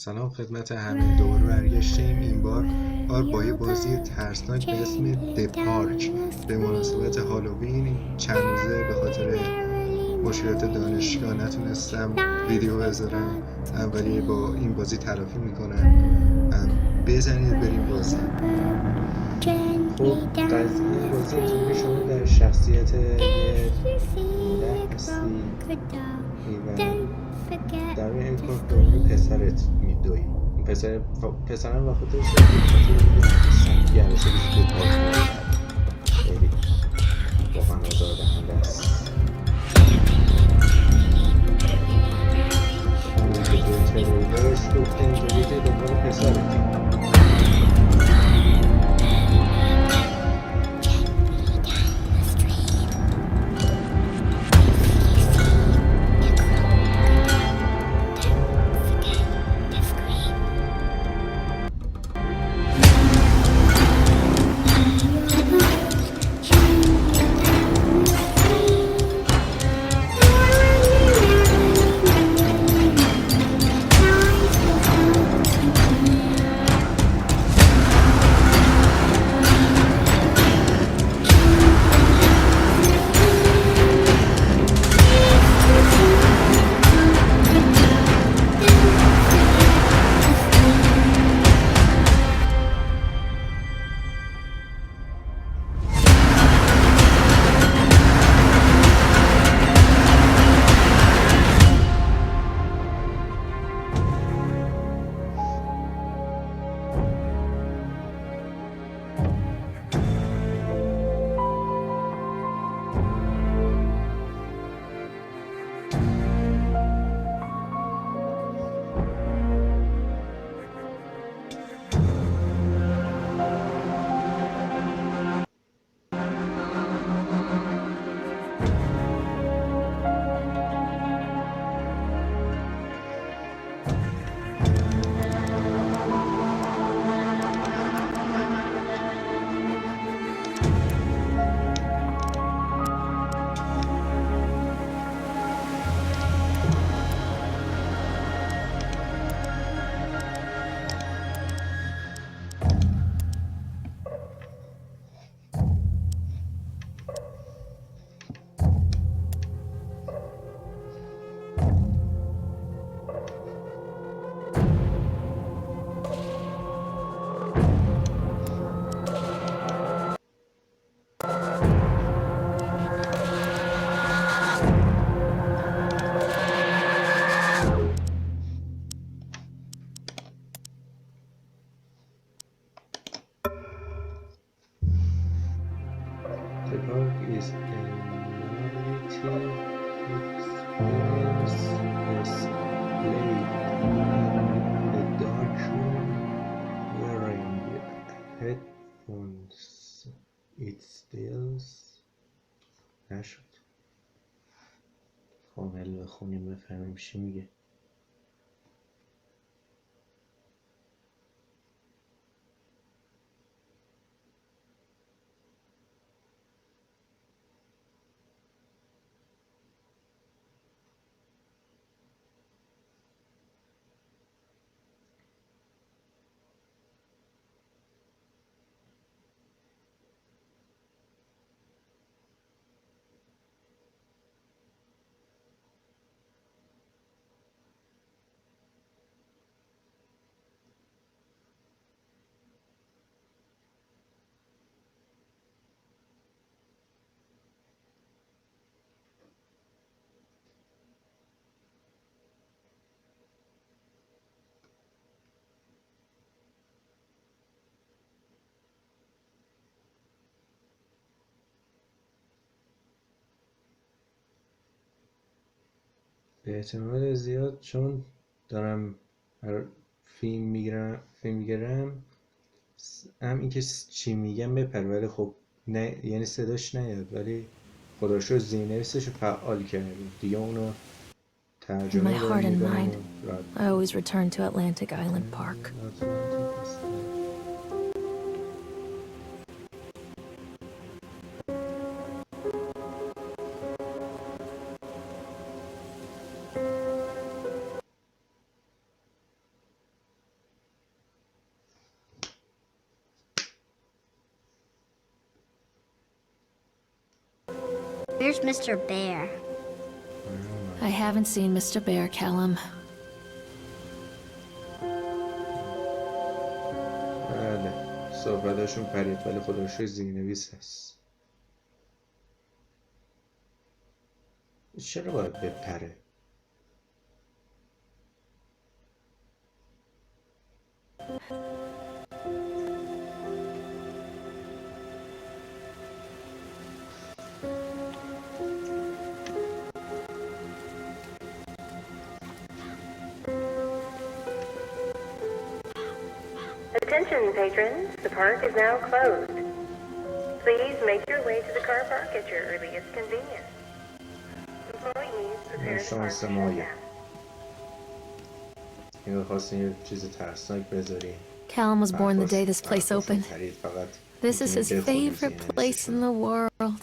سلام خدمت همه. دوباره برگشتیم این بار با یه بازی ترسناک به اسم پارک. به مناسبت هالووین چند روزه به خاطر مشکلات دانشگاه نتونستم ویدیو بذارم، ولی با این بازی تلافی میکنم. بزنید بریم بازی. خب قضیه بازی اینطوری که شما در شخصیت یه مادر هستی و در این کار به اون پسرت میدوی. اون پسرم و خودش یه عرصه بیشت به پارک میدهد. خیلی واقعا آزار دهنده است. اون که توی تریلرش گفته اینطوری که دنبال پسرتی. The park is a narrative experience displayed in a dark room. Wearing headphones, it stills. نشد کامل بخونیم بفهمیم چی میگه. به احتمال زیاد چون دارم فیلم میگیرم هم این که چی میگم بپره، ولی خب نه، یعنی صداش نیاد، ولی خدا رو شکر زیرنویسش رو فعال کردیم دیگه. اونو In my heart and mind, I always return to Atlantic Island Park. Where's Mr. Bear? I haven't seen Mr. Bear, Callum. بله صحبتاشون پرید ولی خدا رو شکر زیرنویس هست. چرا باید بپره؟ Attention patrons, the park is now closed. Please make your way to the car park at your earliest convenience. Employees prepare to park شانس مایه. اینو خواستیم یه چیز ترسناک بذاریم. Callum was born the day this place opened. پرید فقط This is his می‌تونیم favorite بخونیم place in the world.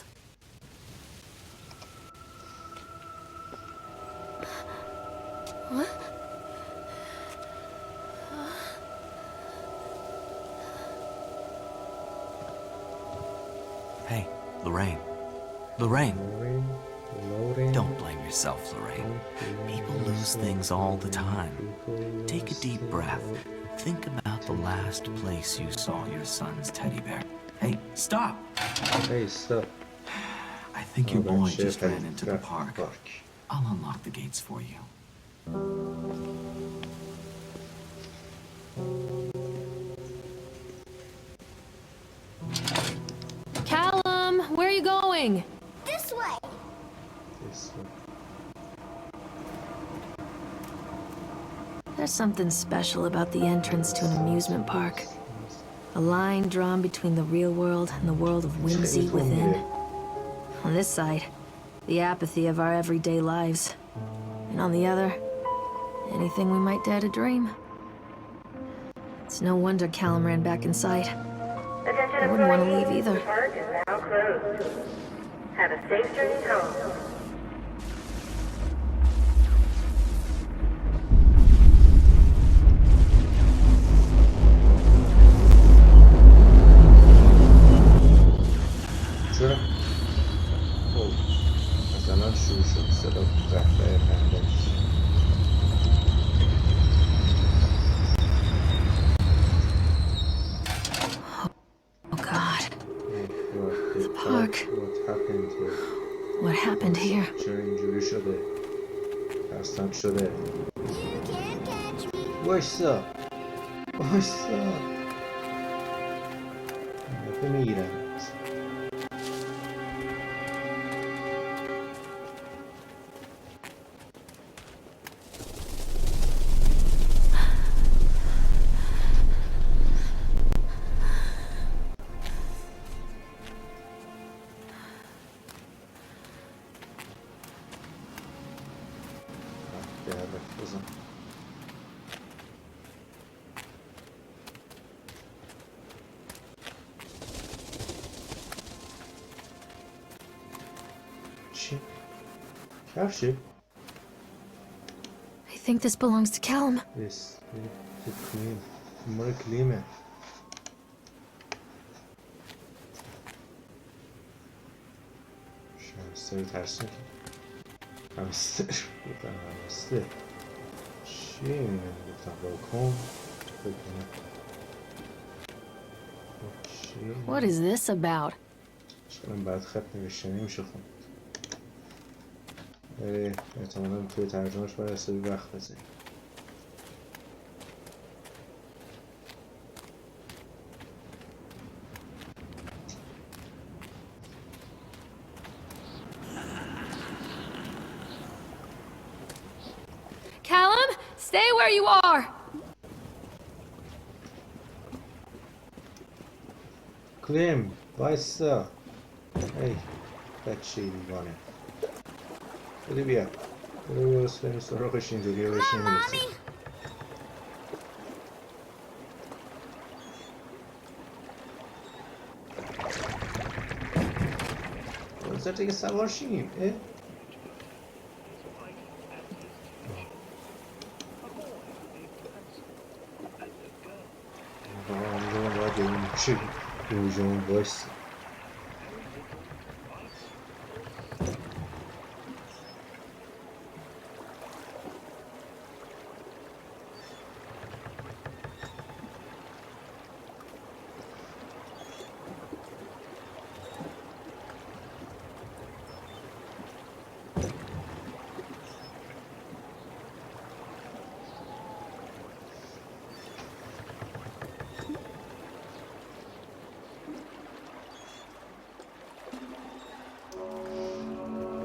What? Hey, Lorraine. Lorraine, Lorraine. don't blame yourself, Lorraine. People lose things all the time. Take a deep breath. Think about the last place you saw your son's teddy bear. Hey, stop! Hey, stop. I think your boy just Park. ran into the park. I'll unlock the gates for you. Callum, where are you going? This way. This way. There's something special about the entrance to an amusement park. A line drawn between the real world and the world of whimsy within. On this side, the apathy of our everyday lives. And on the other, anything we might dare to dream. It's no wonder Callum ran back inside. Attention I wouldn't want to employees, leave either. the park is now closed. Have a safe journey home. چرا؟ خب مثلا شروع شد صدا قهوه پنداش. Oh God, The park. What happened here? what happened here? چرا اینجوری شده؟ ترسناک شده. You can't catch me. وایسا وایسا نفه میگیرم. چی؟ کفشه؟ I think this belongs to Callum. Yes, کلیم مال کلیمه. همستر ترسناک. همستر گفتم همستر چیه اینه گفتم باکن بکنم. چیه؟ What is this about? چرا بعد خط نوشته نمیشه خون. احتمالا توی ترجمهش باید حسابی وقت بذاریم. Callum, stay where you are. کلیم وایسا. ای بچه دیوانه. بده بیا. بده بیا بس بریم سراغش اینجوری بهش نمیرسیم. بذار دیگه سوار شیم. اینجا باید این چی؟ اینجا وایسا.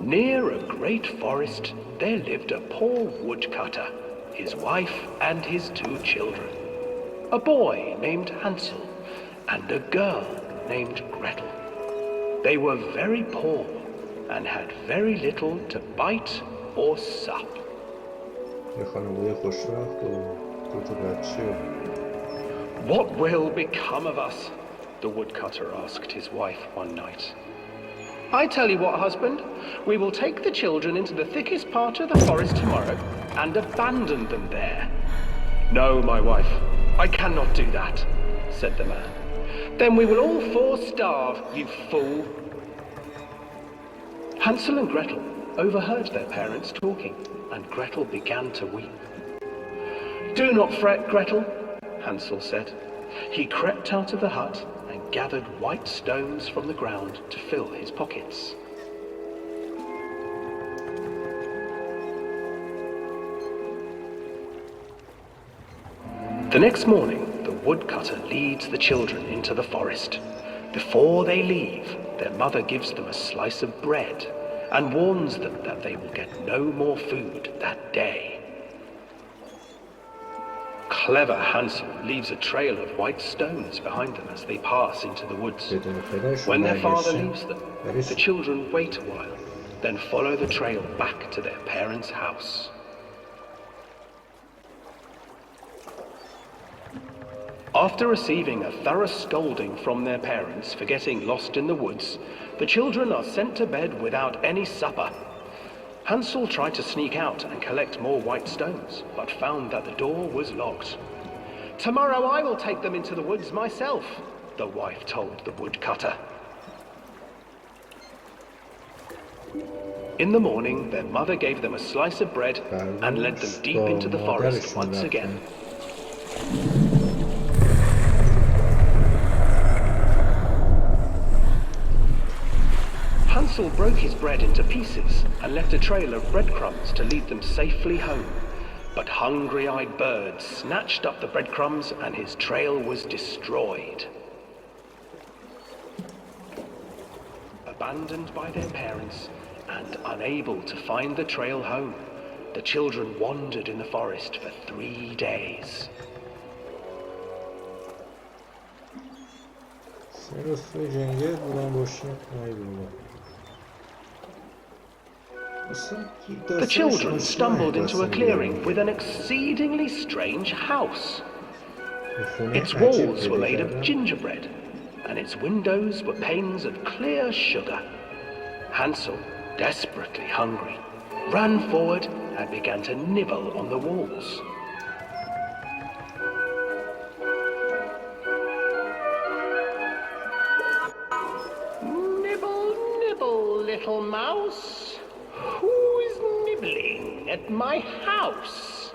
Near a great forest, there lived a poor woodcutter, his wife and his 2 children, a boy named Hansel and a girl named Gretel. They were very poor and had very little to bite or sup. یه خانواده خوشبخت و 2 تا بچه. What will become of us? The woodcutter asked his wife one night. I tell you what, husband, we will take the children into the thickest part of the forest tomorrow and abandon them there. No, my wife, I cannot do that, said the man. Then we will all 4 starve, you fool. Hansel and Gretel overheard their parents talking, and Gretel began to weep. Do not fret, Gretel, Hansel said. He crept out of the hut and gathered white stones from the ground to fill his pockets. The next morning, the woodcutter leads the children into the forest. Before they leave, their mother gives them a slice of bread and warns them that they will get no more food that day. Clever Hansel leaves a trail of white stones behind them as they pass into the woods. When their father leaves them, the children wait a while, then follow the trail back to their parents' house. After receiving a thorough scolding from their parents for getting lost in the woods, the children are sent to bed without any supper. Hansel tried to sneak out and collect more white stones, but found that the door was locked. Tomorrow I will take them into the woods myself, the wife told the woodcutter. In the morning, their mother gave them a slice of bread and led them deep into the forest once again. Hansel broke his bread into pieces and left a trail of breadcrumbs to lead them safely home. But hungry-eyed birds snatched up the breadcrumbs and his trail was destroyed. Abandoned by their parents and unable to find the trail home, the children wandered in the forest for 3 days. The children stumbled into a clearing with an exceedingly strange house. Its walls were made of gingerbread, and its windows were panes of clear sugar. Hansel, desperately hungry, ran forward and began to nibble on the walls. Nibble, nibble, little mouse. Who's nibbling at my house?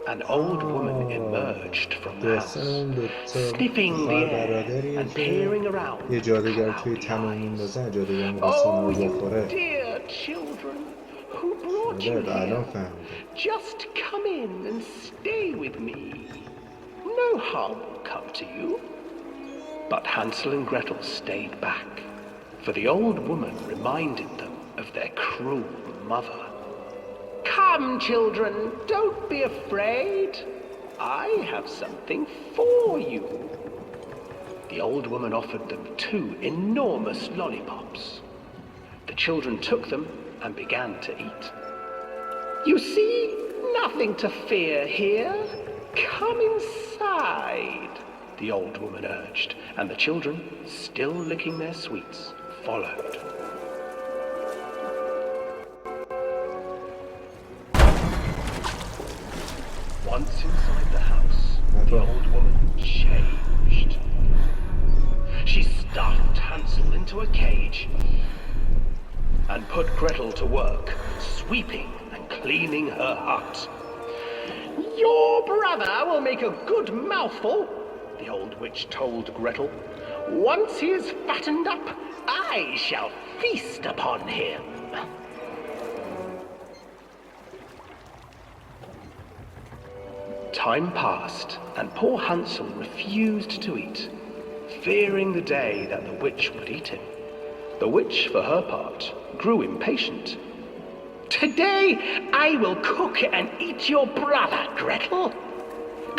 An old woman emerged from the house, sniffing the air and peering around. یه جادوگر توی تمام میندازه جادوگر میخواست اون رو بخوره. Dear children, who brought you here? Just come in and stay with me. No harm will come to you. But Hansel and Gretel stayed back, for the old woman reminded them of their cruel mother. Come, children, don't be afraid. I have something for you. The old woman offered them 2 enormous lollipops. The children took them and began to eat. You see, nothing to fear here. Come inside, the old woman urged, and the children, still licking their sweets, followed. Once inside the house, the old woman changed. She stuffed Hansel into a cage and put Gretel to work, sweeping and cleaning her hut. Your brother will make a good mouthful, the old witch told Gretel. Once he is fattened up, I shall feast upon him. Time passed, and poor Hansel refused to eat, fearing the day that the witch would eat him. The witch, for her part, grew impatient. "Today I will cook and eat your brother, Gretel.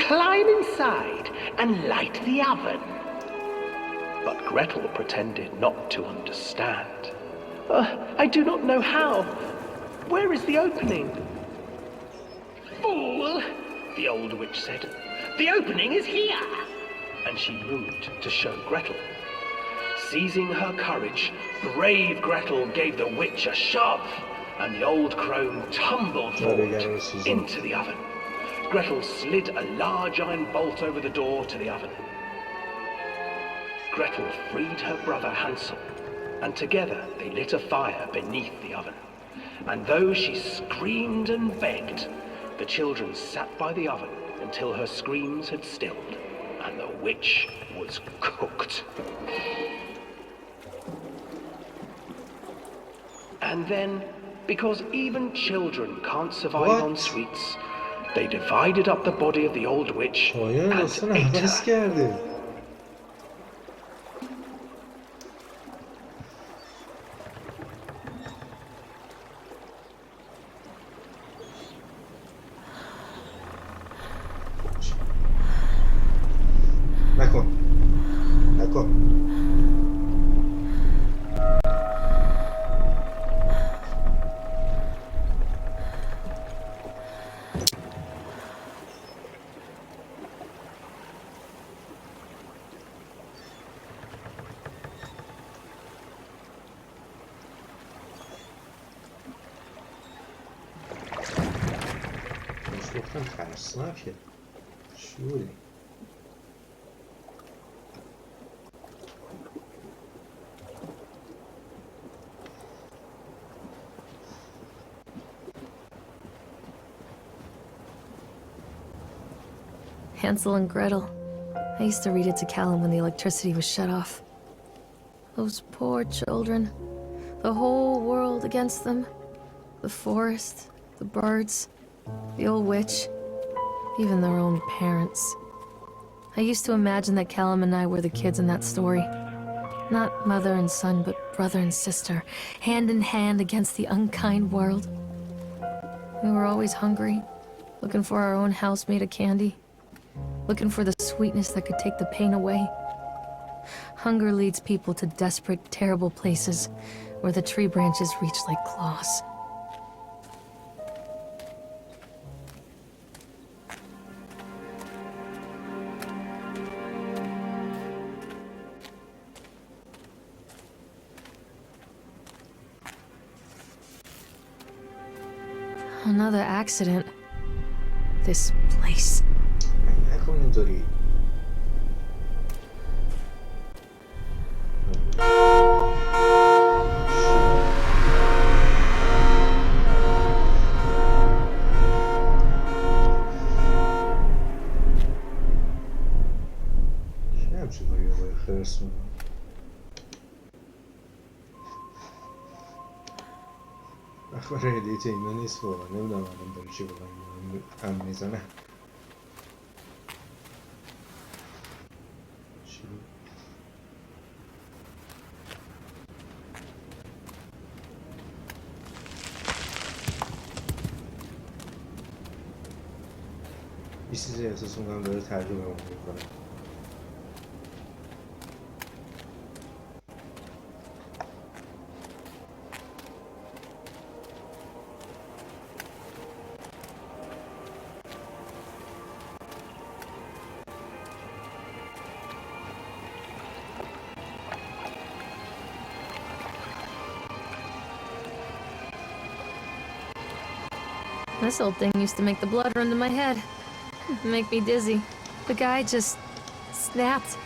Climb inside and light the oven." But Gretel pretended not to understand. I do not know how. Where is the opening?" "Fool," the old witch said. "The opening is here." And she moved to show Gretel. Seizing her courage, brave Gretel gave the witch a shove, and the old crone tumbled forward into the oven. Gretel slid a large iron bolt over the door to the oven. Gretel freed her brother Hansel, and together they lit a fire beneath the oven. And though she screamed and begged, the children sat by the oven until her screams had stilled, and the witch was cooked. And then, because even children can't survive on sweets, they divided up the body of the old witch and ate her. نکن. گفتم ترسناکه. چی بودی؟ Hansel and Gretel. I used to read it to Callum when the electricity was shut off. Those poor children. The whole world against them. The forest, the birds, the old witch, even their own parents. I used to imagine that Callum and I were the kids in that story. Not mother and son, but brother and sister, hand in hand against the unkind world. We were always hungry, looking for our own house made of candy. Looking for the sweetness that could take the pain away. Hunger leads people to desperate, terrible places where the tree branches reach like claws. Another accident. This place. نکن اینطوری. چه همچه باید باید خرسونه. اخبار هدیه اینا نیست بابا. نمیدونم الان داره چی بگم. هم میزنه. یه چیزی احساس میکنم داره ترجمه میکنه. This old thing used to make the blood run to my head. Make me dizzy. The guy just snapped.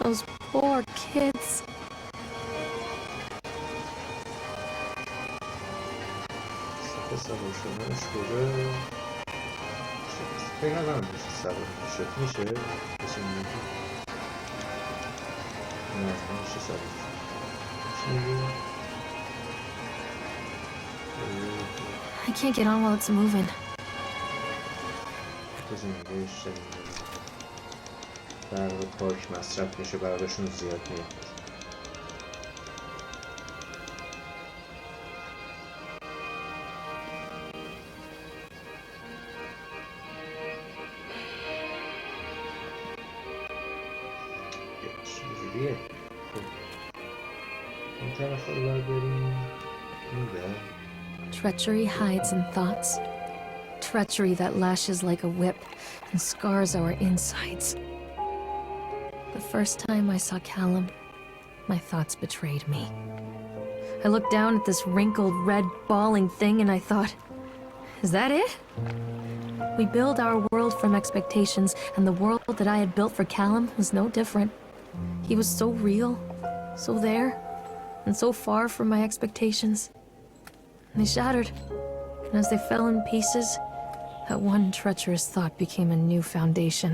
Those poor kids. I can't get on while it's moving. برق پاک مصرف میشه، برقشون زیاد میاد. چجوریه؟ خب این طرف رو باید بریم این بر. Treachery hides in thoughts. Treachery that lashes like a whip and scars our insides. The first time I saw Callum, my thoughts betrayed me. I looked down at this wrinkled, red, bawling thing and I thought, is that it? We build our world from expectations, and the world that I had built for Callum was no different. He was so real, so there, and so far from my expectations. And they shattered, and as they fell in pieces, that one treacherous thought became a new foundation.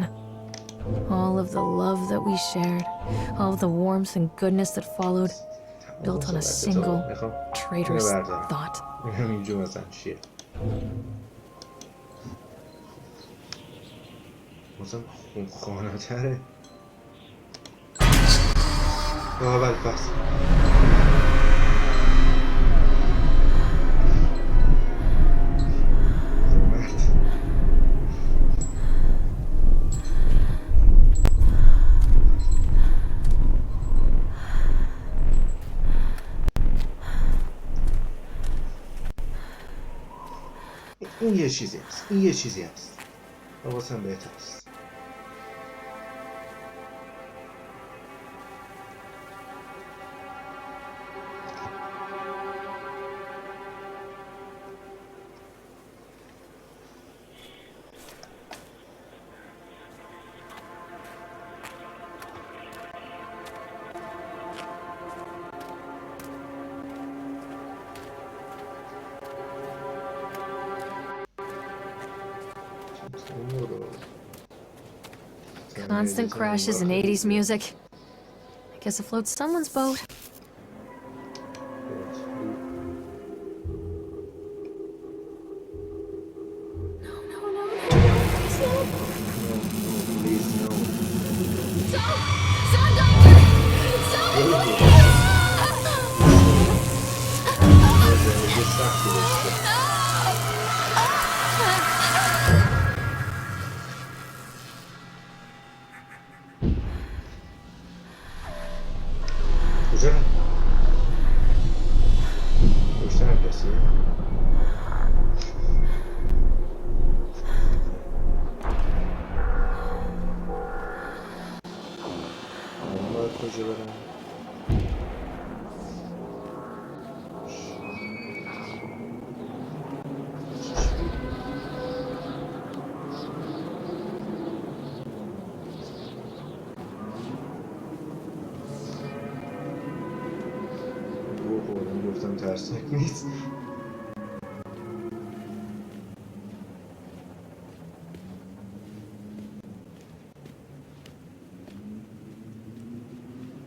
All of the love that we shared, all of the warmth and goodness that followed, built on a single traitorous thought. اینجا مثلا چیه؟ مثلا خونخانه تره. اول فصل این یه چیزی هست، این یه چیزی هست حواسم بهت هست. Constant crashes and 80s music. I guess it floats someone's boat. کجا؟ پشتم کسی؟ من باید کجا برم؟ گفتم ترسناک نیست.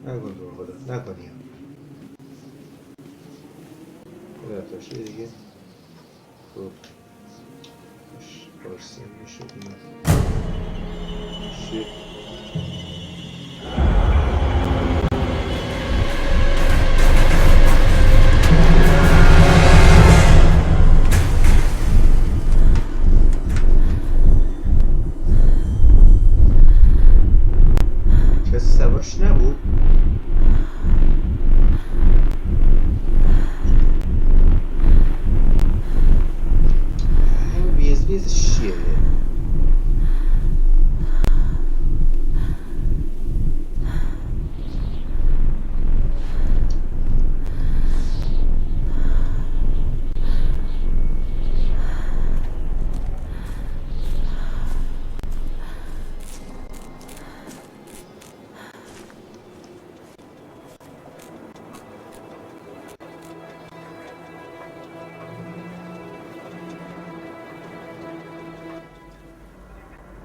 نکن تو خدا نکنیم رفتاشه دیگه. خب پارسی هم میشه شیت سواش نبود. بیز چیه؟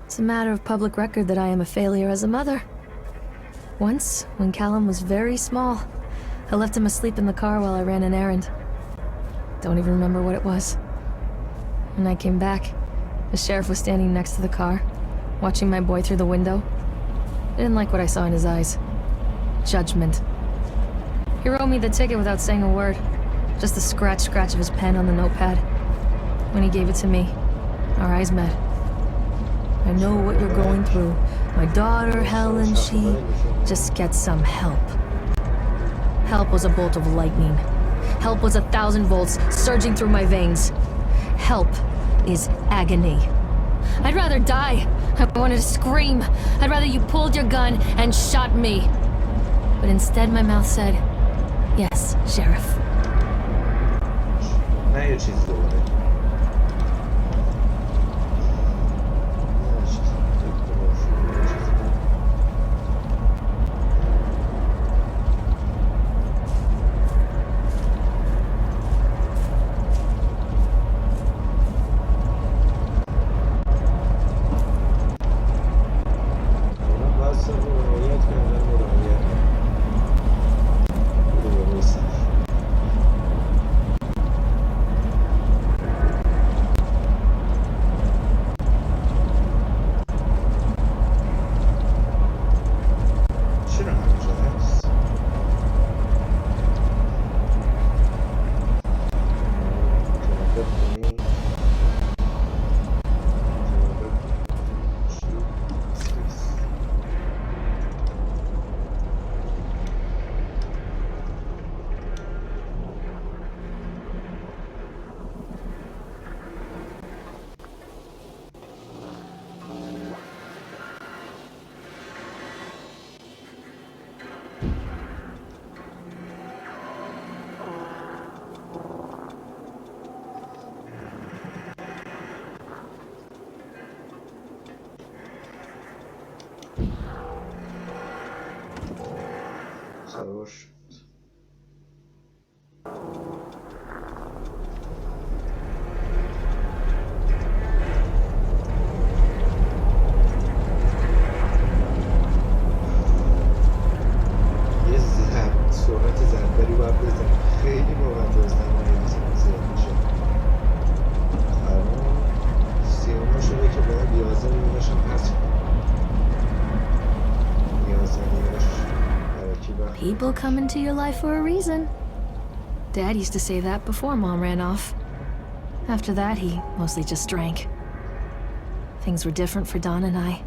It's a matter of public record that I am a failure as a mother. Once, when Callum was very small, I left him asleep in the car while I ran an errand. Don't even remember what it was. When I came back, the sheriff was standing next to the car, watching my boy through the window. I didn't like what I saw in his eyes. Judgment. He wrote me the ticket without saying a word, just the scratch of his pen on the notepad. When he gave it to me, our eyes met. I know what you're going through. My daughter, Helen, she just gets some help. Help was a bolt of lightning. Help was 1,000 volts surging through my veins. Help is agony. I'd rather die. I wanted to scream. I'd rather you pulled your gun and shot me. But instead my mouth said, yes, Sheriff. نه یه چیز دوباره سوار شد. یه سرعت ضربری باید بزنم. خیلی واقعا دزدن زیاد میشه. الان 39 شده که باید 11 دقیقه‌شم پس کنم. 11 دقیقه‌ش People come into your life for a reason. Dad used to say that before Mom ran off. After that, he mostly just drank. Things were different for Don and I.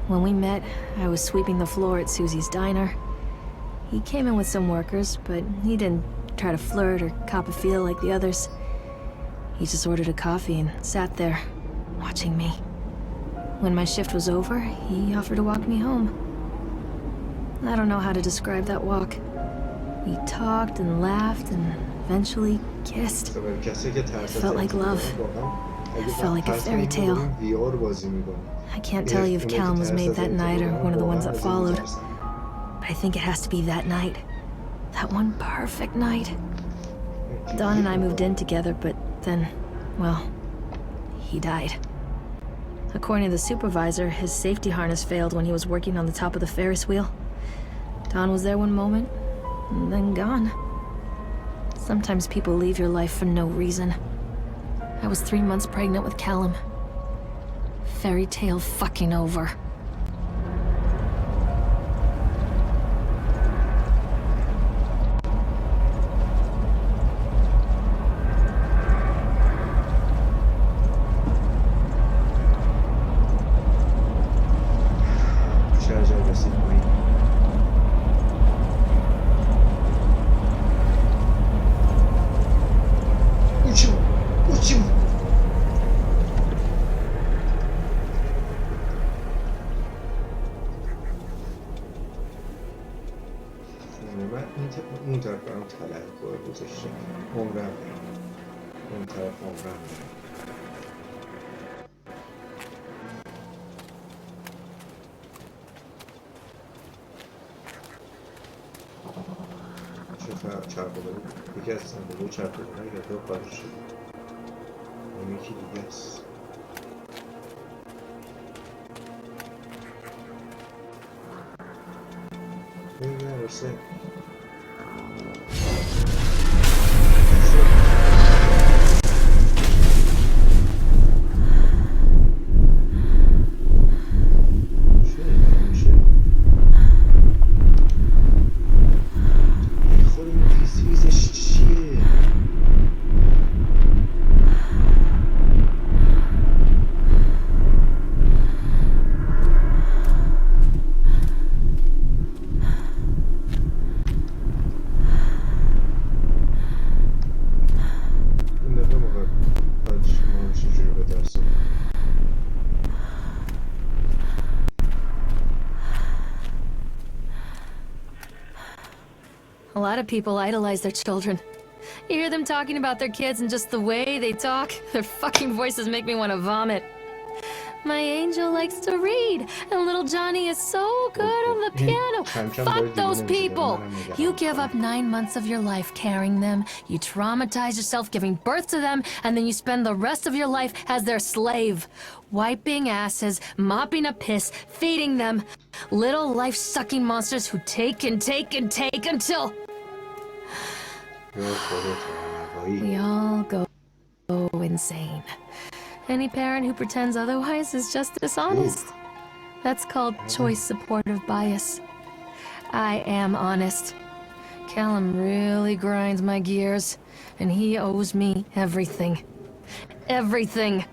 When we met, I was sweeping the floor at Susie's diner. He came in with some workers, but he didn't try to flirt or cop a feel like the others. He just ordered a coffee and sat there, watching me. When my shift was over, he offered to walk me home. I don't know how to describe that walk. We talked and laughed and eventually kissed. It felt like love. It felt like a fairy tale. I can't tell you if Callum was made that night or one of the ones that followed. But I think it has to be that night. That one perfect night. Don and I moved in together, but then, well, he died. According to the supervisor, his safety harness failed when he was working on the top of the Ferris wheel. Don was there one moment, and then gone. Sometimes people leave your life for no reason. I was 3 months pregnant with Callum. Fairy tale fucking over. اون طرف برام تلقبار گذاشته عمرم اون طرف عمرم چه چرخداری یکی از صندوق چرخداری یادو خارج شد اون یکی دیگه است بگه رسه A lot of people idolize their children. You hear them talking about their kids and just the way they talk, their fucking voices make me want to vomit. My angel likes to read, and little Johnny is so good on the piano. Fuck those people! You give up 9 months of your life carrying them, you traumatize yourself giving birth to them, and then you spend the rest of your life as their slave. Wiping asses, mopping up piss, feeding them. Little life-sucking monsters who take and take and take until... we all go insane. Any parent who pretends otherwise is just dishonest. That's called choice supportive bias. I am honest. Callum really grinds my gears, and he owes me everything. Everything.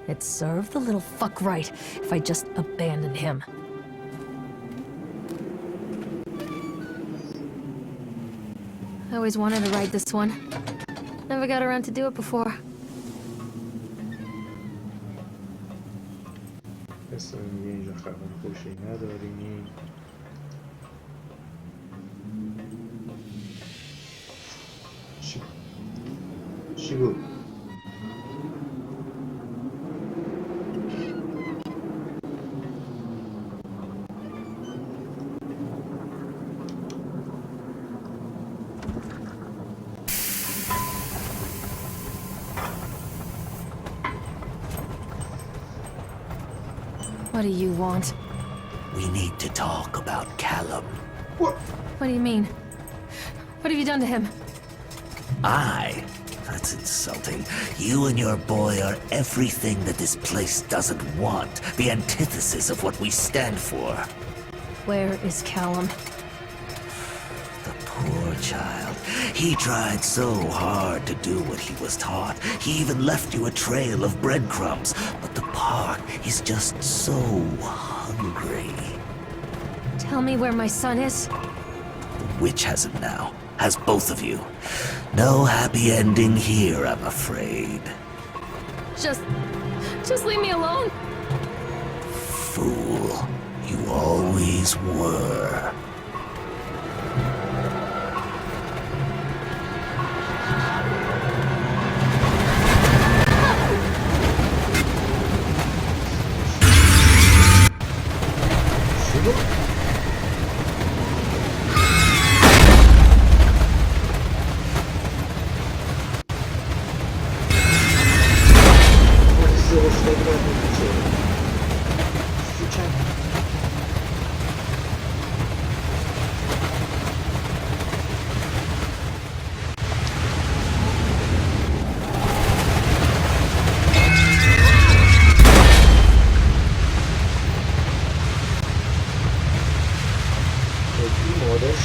It served the little fuck right if I just abandoned him. I always wanted to write this one. Never got around to do it before. اصلا میگه اینجا خبر خوشی نداریم. چی بود؟ What do you want? We need to talk about Callum. What? What do you mean? What have you done to him? That's insulting. You and your boy are everything that this place doesn't want. The antithesis of what we stand for. Where is Callum? The poor child. He tried so hard to do what he was taught. He even left you a trail of breadcrumbs. But the park is just so hungry. Tell me where my son is. The witch has him now. Has both of you. No happy ending here, I'm afraid. Just leave me alone. Fool. You always were.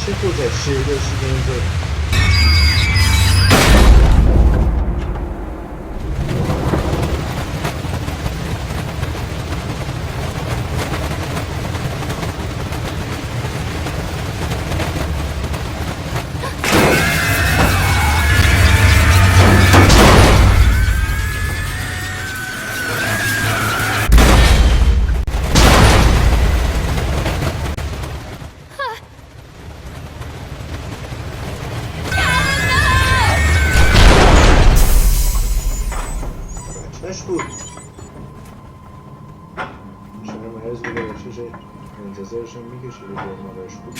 چه گذشته داشتی اینجا؟ بود شما مرز بوده باشه چه منتظرشون میکشه به جرمانش بود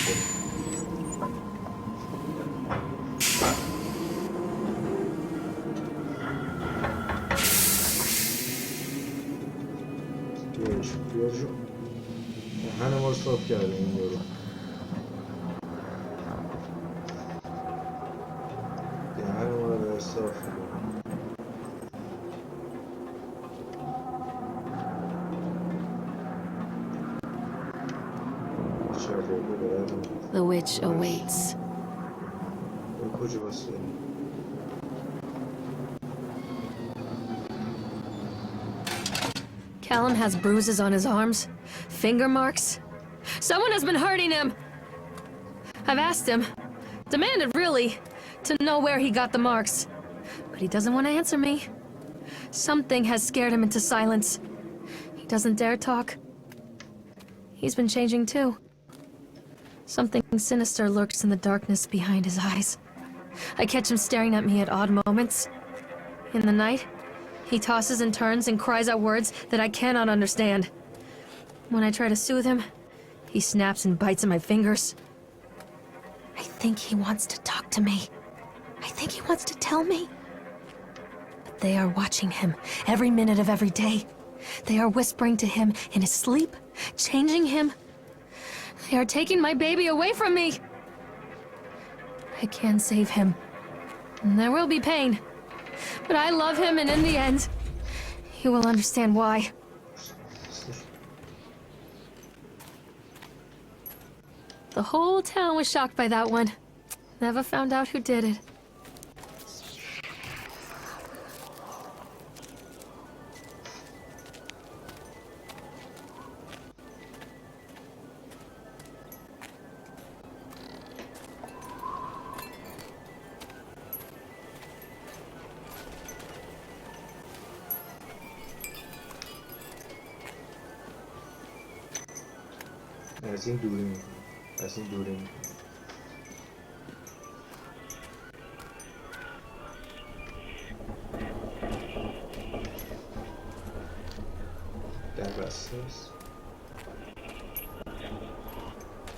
بیارشون همه ما صاف کرده این یارو همه ما رو به صاف The witch awaits. Callum has bruises on his arms, finger marks. Someone has been hurting him. I've asked him, demanded really, to know where he got the marks. But he doesn't want to answer me. Something has scared him into silence. He doesn't dare talk. He's been changing too. Something sinister lurks in the darkness behind his eyes. I catch him staring at me at odd moments. In the night, he tosses and turns and cries out words that I cannot understand. When I try to soothe him, he snaps and bites at my fingers. I think he wants to talk to me. I think he wants to tell me. But they are watching him every minute of every day. They are whispering to him in his sleep, changing him. They are taking my baby away from me. I can save him. And there will be pain. But I love him, and in the end, you will understand why. The whole town was shocked by that one. Never found out who did it. از این دوری میکنم. از این دوری میکنم. در بسته است.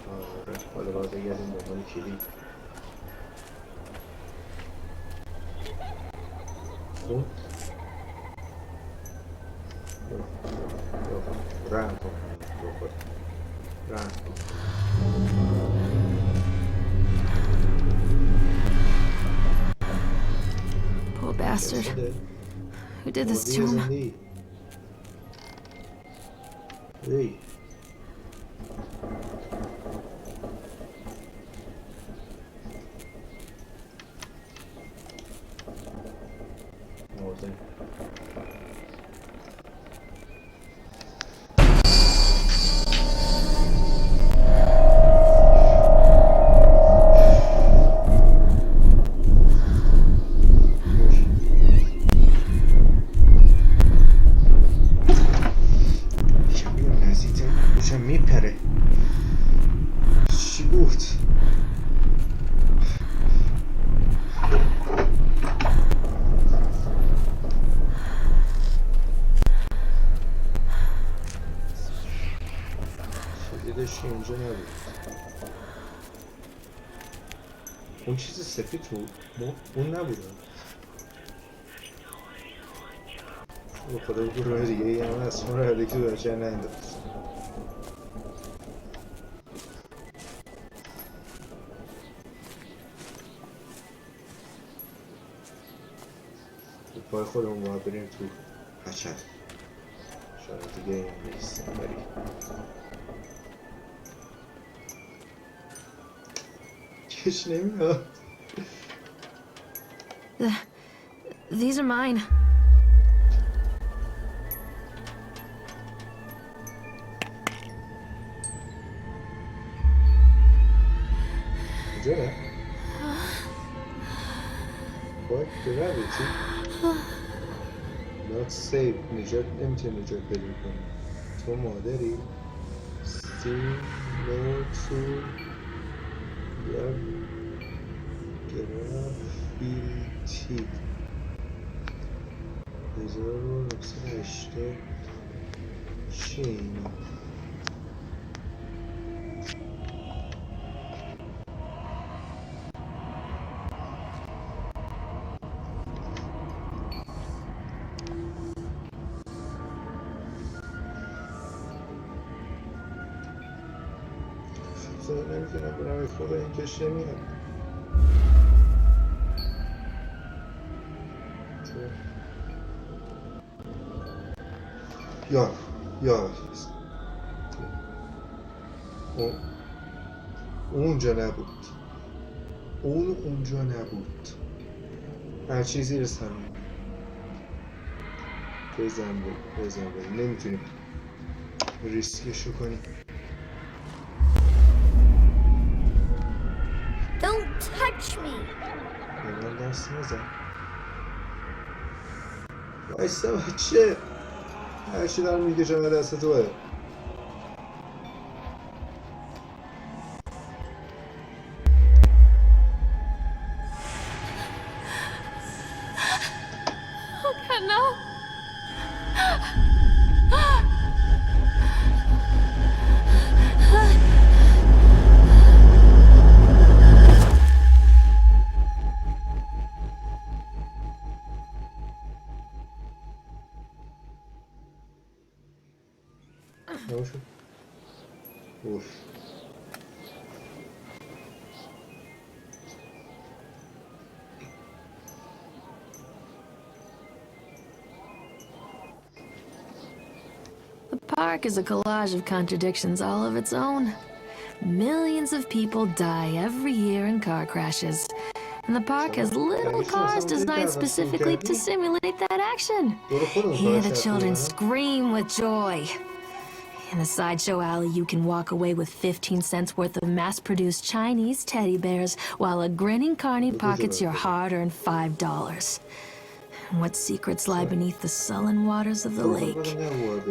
آره حالا باید بگردیم دنبال کلید. خود رحم کن. رحم کن. Poor bastard. Who did this to him? Hey. میپره. چی بود؟ شدیدش اینجا نبود. اون چیز سفید تو اون نبود. به خدا گروه دیگه ای هم هست. ما رو هدکی تو درچه ننداز. پای خودمون باید بریم تو هچل. شاید دیگه این نیست ولی کش نمیاد. These are mine. اینجا نه؟ باید ببری چی؟ not safe. نجات نمیتونی نجات بدیم کنی. تو مادری سی نو تو گرافیتی 1980 چی اینا؟ نمیتونم برم خدا این کش نمیاد. یا اونجا نبود. اونجا نبود. هر چیزی رسن بزن نمیتونیم ریسکشو کنیم. Don't touch me. من دست نزن. وایسا بچه. هرچی دارم میگه جمعه دست توه. اوف. The park is a collage of contradictions all of its own. Millions of people die every year in car crashes. And the park has little cars designed specifically to simulate that action. Hear the children scream with joy. In the sideshow alley, you can walk away with 15 cents worth of mass-produced Chinese teddy bears, while a grinning carny pockets your hard-earned $5. What secrets lie beneath the sullen waters of the lake?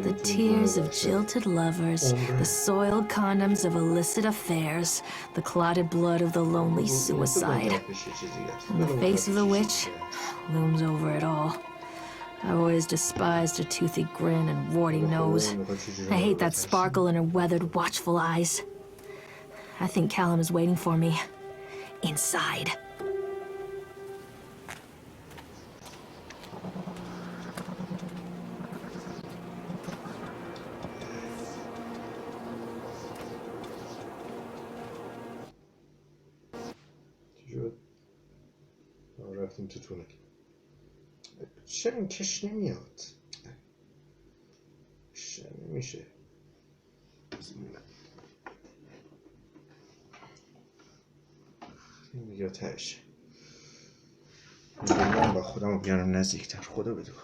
The tears of jilted lovers, the soiled condoms of illicit affairs, the clotted blood of the lonely suicide. And the face of the witch looms over it all. I've always despised her toothy grin and warty nose. I hate that sparkle in her weathered, watchful eyes. I think Callum is waiting for me. Inside. رفتیم تو تونل. چرا این کش نمیاد؟ نمیشه. این دیگه تهشه. من با خودم رو بیارم نزدیکتر. خدا بدور.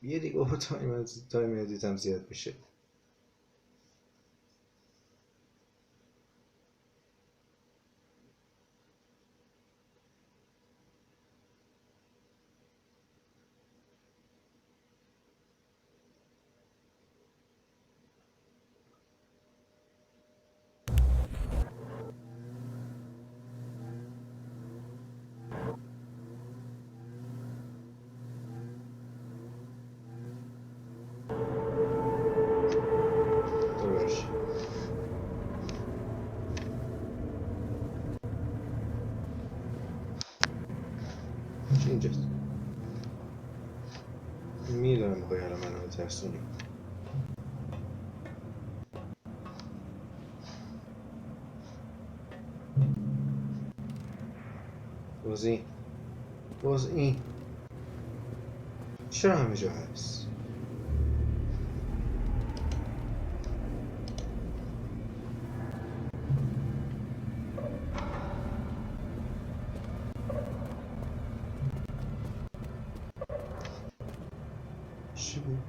یه دیگه با تایم ادیتم زیاد میشه. اینجاست. میدونم میخوای الان منو ترسونی. باز این چرا همه جا هست؟ چی بود؟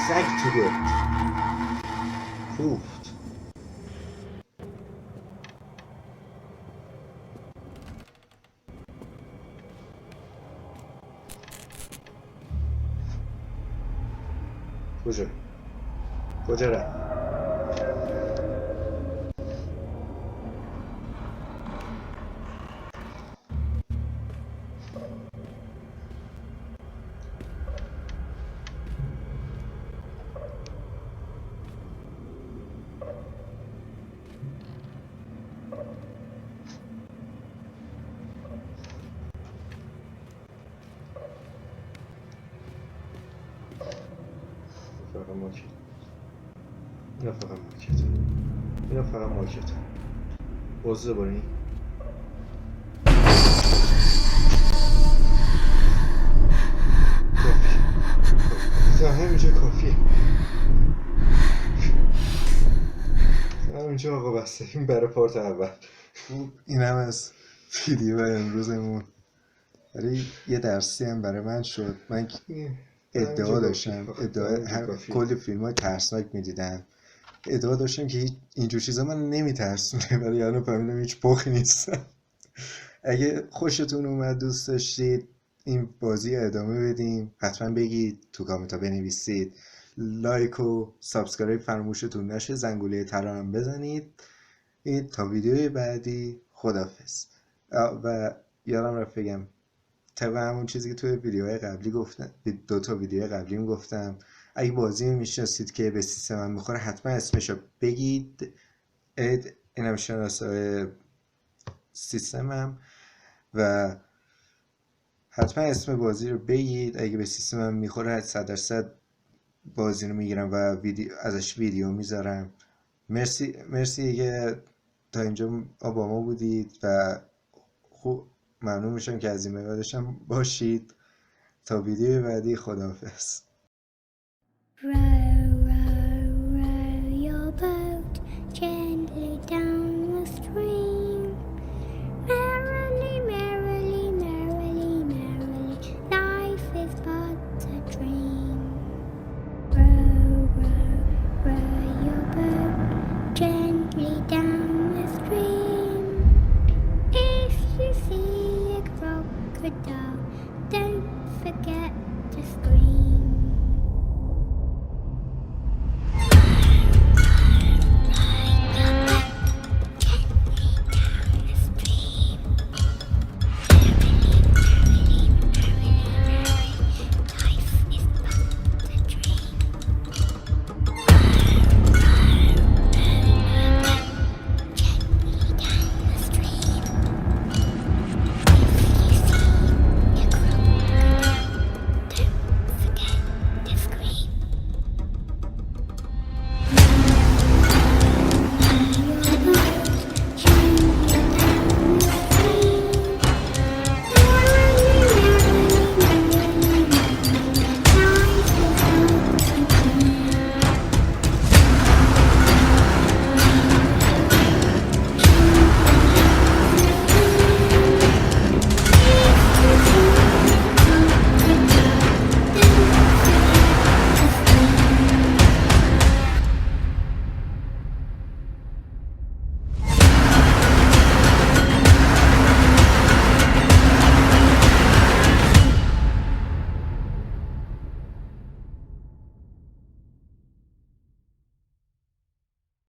سگ تو گفت کوفت. کجا رفت؟ اینا فقط مارکت بازه بارین کافی همینجا کافیه. همینجا آقا بسته. این برای پارت اول. این هم از ویدیو امروزمون. ولی یه درسی هم برای من شد. من ادعا داشتم، کلی فیلم های ترسناک میدیدم، ادعا داشتم که اینجور چیزا من نمیترسونه، ولی الان فهمیدم هیچ پخی نیستم. اگه خوشتون اومد، دوست داشتید این بازی ادامه بدیم، حتما بگید تو کامنت ها، بنویسید. لایک و سابسکرایب فراموشتون نشه، زنگوله طلا هم بزنید. تا ویدیوی بعدی، خداحافظ. و یادم رفت بگم، طبق همون چیزی که توی ویدیوهای قبلی گفتم، 2 تا ویدیو قبلی گفتم، اگه بازی میشناسید که به سیستمم میخوره، حتما اسمشو بگید. اینم شناسای سیستمم، و حتما اسم بازی رو بگید. اگه به سیستمم میخوره 100% بازی رو میگیرم و ازش ویدیو میذارم. مرسی که تا اینجا با ما بودید و خوب ممنون میشم که از این به بعدش هم باشید. تا ویدیو بعدی، خداحافظ. Row, row, row your boat.